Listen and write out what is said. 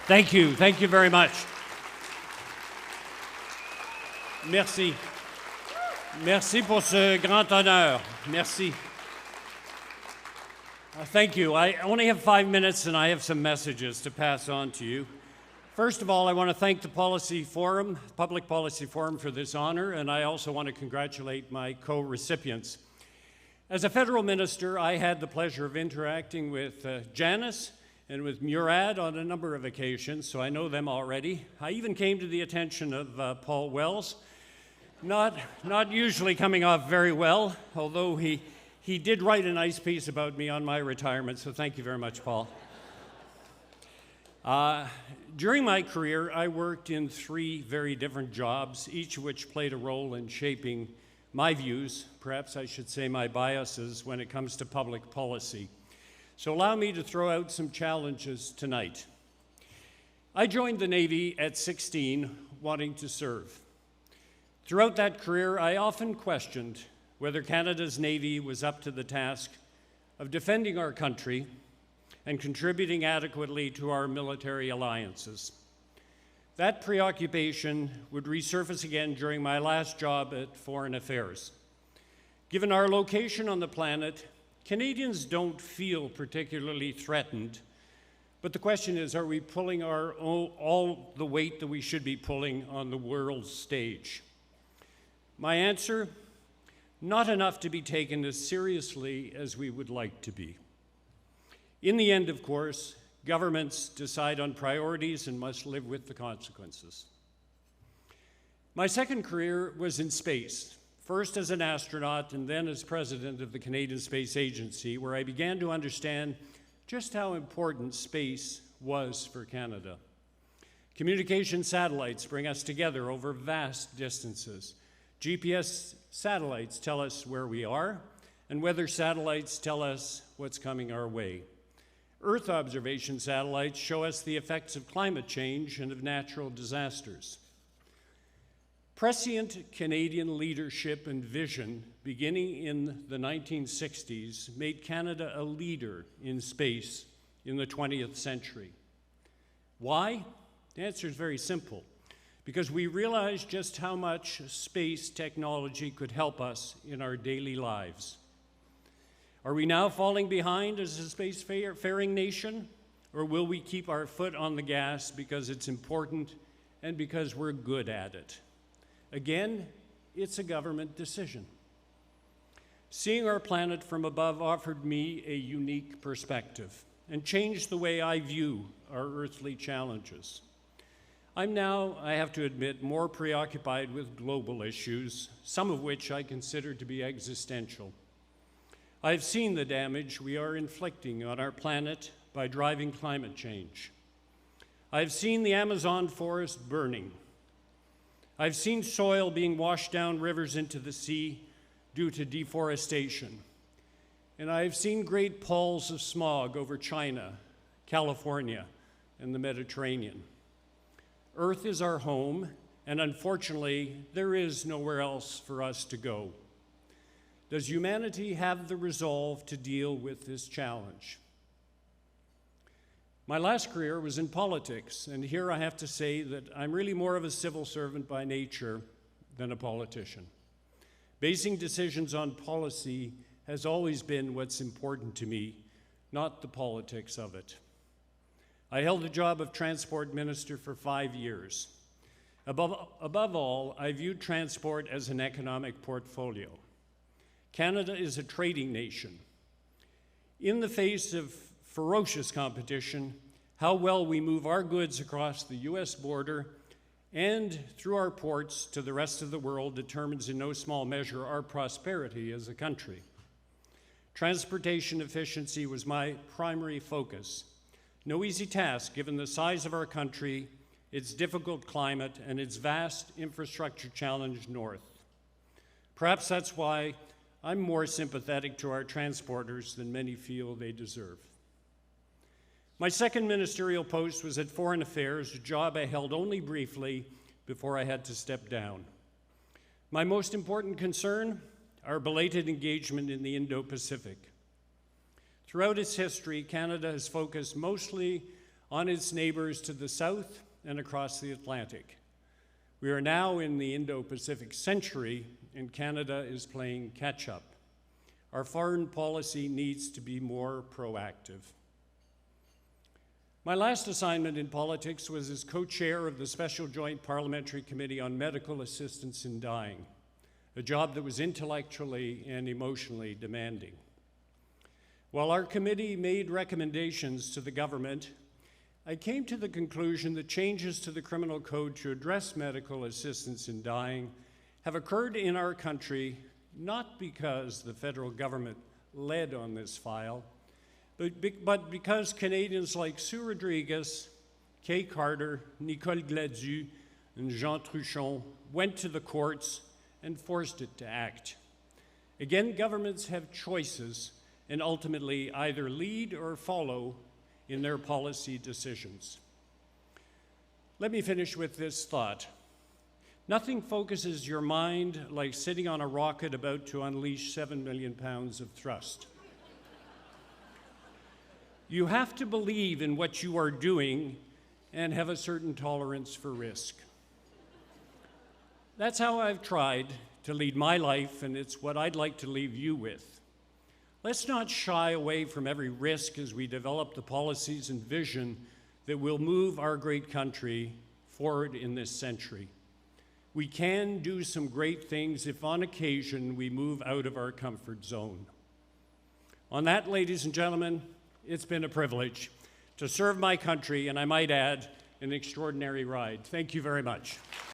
Thank you very much. Merci. Merci pour ce grand honneur. Merci. Thank you. I only have 5 minutes and I have some messages to pass on to you. First of all, I want to thank the Public Policy Forum for this honor, and I also want to congratulate my co-recipients. As a federal minister, I had the pleasure of interacting with Janice and with Murad on a number of occasions, so I know them already. I even came to the attention of Paul Wells, not usually coming off very well, although he did write a nice piece about me on my retirement, so thank you very much, Paul. During my career, I worked in 3 very different jobs, each of which played a role in shaping my views, perhaps I should say my biases, when it comes to public policy. So allow me to throw out some challenges tonight. I joined the Navy at 16, wanting to serve. Throughout that career, I often questioned whether Canada's Navy was up to the task of defending our country and contributing adequately to our military alliances. That preoccupation would resurface again during my last job at Foreign Affairs. Given our location on the planet, Canadians don't feel particularly threatened, but the question is, are we pulling all the weight that we should be pulling on the world stage? My answer, not enough to be taken as seriously as we would like to be. In the end, of course, governments decide on priorities and must live with the consequences. My second career was in space, first as an astronaut and then as president of the Canadian Space Agency, where I began to understand just how important space was for Canada. Communication satellites bring us together over vast distances. GPS satellites tell us where we are, and weather satellites tell us what's coming our way. Earth observation satellites show us the effects of climate change and of natural disasters. Prescient Canadian leadership and vision, beginning in the 1960s, made Canada a leader in space in the 20th century. Why? The answer is very simple. Because we realized just how much space technology could help us in our daily lives. Are we now falling behind as a spacefaring nation, or will we keep our foot on the gas because it's important and because we're good at it? Again, it's a government decision. Seeing our planet from above offered me a unique perspective and changed the way I view our earthly challenges. I'm now, I have to admit, more preoccupied with global issues, some of which I consider to be existential. I've seen the damage we are inflicting on our planet by driving climate change. I've seen the Amazon forest burning. I've seen soil being washed down rivers into the sea due to deforestation. And I've seen great palls of smog over China, California, and the Mediterranean. Earth is our home, and unfortunately, there is nowhere else for us to go. Does humanity have the resolve to deal with this challenge? My last career was in politics, and here I have to say that I'm really more of a civil servant by nature than a politician. Basing decisions on policy has always been what's important to me, not the politics of it. I held the job of transport minister for 5 years. Above all, I viewed transport as an economic portfolio. Canada is a trading nation. In the face of ferocious competition, how well we move our goods across the US border and through our ports to the rest of the world determines in no small measure our prosperity as a country. Transportation efficiency was my primary focus. No easy task given the size of our country, its difficult climate, and its vast infrastructure challenge north. Perhaps that's why I'm more sympathetic to our transporters than many feel they deserve. My second ministerial post was at Foreign Affairs, a job I held only briefly before I had to step down. My most important concern, our belated engagement in the Indo-Pacific. Throughout its history, Canada has focused mostly on its neighbors to the south and across the Atlantic. We are now in the Indo-Pacific century, and Canada is playing catch-up. Our foreign policy needs to be more proactive. My last assignment in politics was as co-chair of the Special Joint Parliamentary Committee on Medical Assistance in Dying, a job that was intellectually and emotionally demanding. While our committee made recommendations to the government, I came to the conclusion that changes to the criminal code to address medical assistance in dying have occurred in our country not because the federal government led on this file, but because Canadians like Sue Rodriguez, Kay Carter, Nicole Gladu, and Jean Truchon went to the courts and forced it to act. Again, governments have choices and ultimately either lead or follow in their policy decisions. Let me finish with this thought. Nothing focuses your mind like sitting on a rocket about to unleash 7 million pounds of thrust. You have to believe in what you are doing and have a certain tolerance for risk. That's how I've tried to lead my life, and it's what I'd like to leave you with. Let's not shy away from every risk as we develop the policies and vision that will move our great country forward in this century. We can do some great things if on occasion we move out of our comfort zone. On that, ladies and gentlemen, it's been a privilege to serve my country, and I might add, an extraordinary ride. Thank you very much.